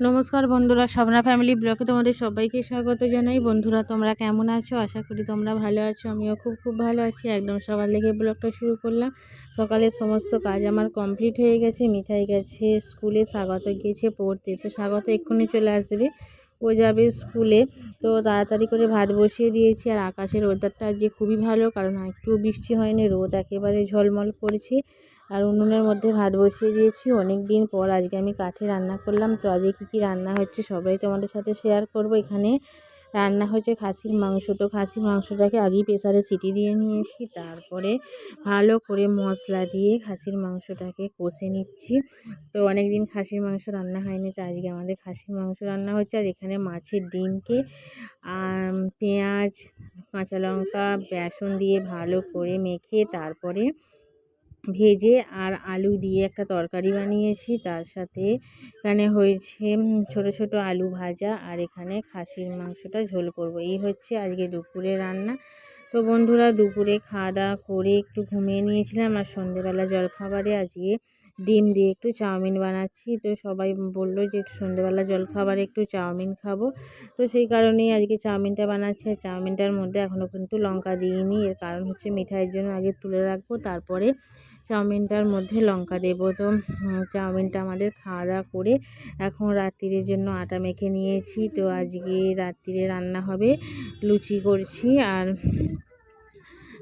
নমস্কার বন্ধুরা, স্বপ্না ফ্যামিলি ব্লগে তোমাদের সবাইকে স্বাগত জানাই। বন্ধুরা, তোমরা কেমন আছো? আশা করি তোমরা ভালো আছো। আমিও খুব ভালো আছি। একদম সকাল থেকে ব্লগটা শুরু করলাম। সকালের সমস্ত কাজ আমার কমপ্লিট হয়ে গেছে। মিঠাই গেছে স্কুলে, স্বাগত গিয়েছে পড়তে। তো স্বাগত এক্ষুনি চলে আসবে, ও যাবে স্কুলে। তো তাড়াতাড়ি করে ভাত বসিয়ে দিয়েছি। আর আকাশের ওয়েদারটা আজকে খুবই ভালো, কারণ একটু বৃষ্টি হয়নি, রোদ একেবারে ঝলমল করেছে। আর উনুনের মধ্যে ভাত বসিয়ে দিয়েছি। অনেক দিন পর আজকে আমি কাঠে রান্না করলাম। তো আজকে কী রান্না হচ্ছে সবাই তোমাদের সাথে শেয়ার করব। এখানে রান্না হচ্ছে খাসির মাংস। তো খাসির মাংসটাকে আগেই প্রেসারে সিটি দিয়ে নিয়েছি, তারপরে ভালো করে মশলা দিয়ে খাসির মাংসটাকে কষে নিচ্ছি। তো অনেক দিন খাসির মাংস রান্না হয়নি, তো আজকে আমাদের খাসির মাংস রান্না হচ্ছে। আর এখানে মাছের ডিমকে আর পেঁয়াজ, কাঁচা লঙ্কা, বেসন দিয়ে ভালো করে মেখে তারপরে ভেজে আর আলু দিয়ে একটা তরকারি বানিয়েছি। তার সাথে এখানে হয়েছে ছোট ছোট আলু ভাজা, আর এখানে খাসির মাংসটা ঝোল করব। এই হচ্ছে আজকে দুপুরে রান্না। তো বন্ধুরা, দুপুরে খাওয়া দাওয়া করে একটু ঘুমিয়ে নিয়েছিলাম। আর সন্ধেবেলা জলখাবারে আজকে ডিম দিয়ে একটু চাউমিন বানাচ্ছি। তো সবাই বললো যে একটু সন্ধেবেলা জলখাবারে একটু চাউমিন খাবো। তো সেই কারণেই আজকে চাউমিনটা বানাচ্ছি। আর চাউমিনটার মধ্যে এখনও কিন্তু লঙ্কা দিইনি, এর কারণ হচ্ছে মিঠাইয়ের জন্য আগে তুলে রাখবো, তারপরে চাউমিনটার মধ্যে লঙ্কা দেবো। তো চাউমিনটা আমাদের খাওয়া দাওয়া করে এখন রাত্রিরের জন্য আটা মেখে নিয়েছি। তো আজকে রাত্রিরে রান্না হবে, লুচি করছি। আর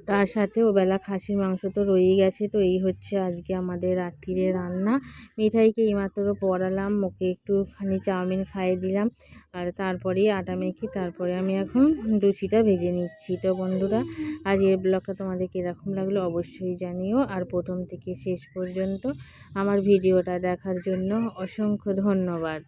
তার সাথে ওবেলা খাসির মাংস তো রয়েই গেছে। তো এই হচ্ছে আজকে আমাদের রাত্রিরে রান্না। মিঠাইকে এইমাত্র পড়ালাম, ওকে একটুখানি চাউমিন খাইয়ে দিলাম। আর তারপরেই আটা মেখে তারপরে আমি এখন লুচিটা ভেজে নিচ্ছি। তো বন্ধুরা, আজকের ব্লগটা তোমাদের কীরকম লাগলো অবশ্যই জানিও। আর প্রথম থেকে শেষ পর্যন্ত আমার ভিডিওটা দেখার জন্য অসংখ্য ধন্যবাদ।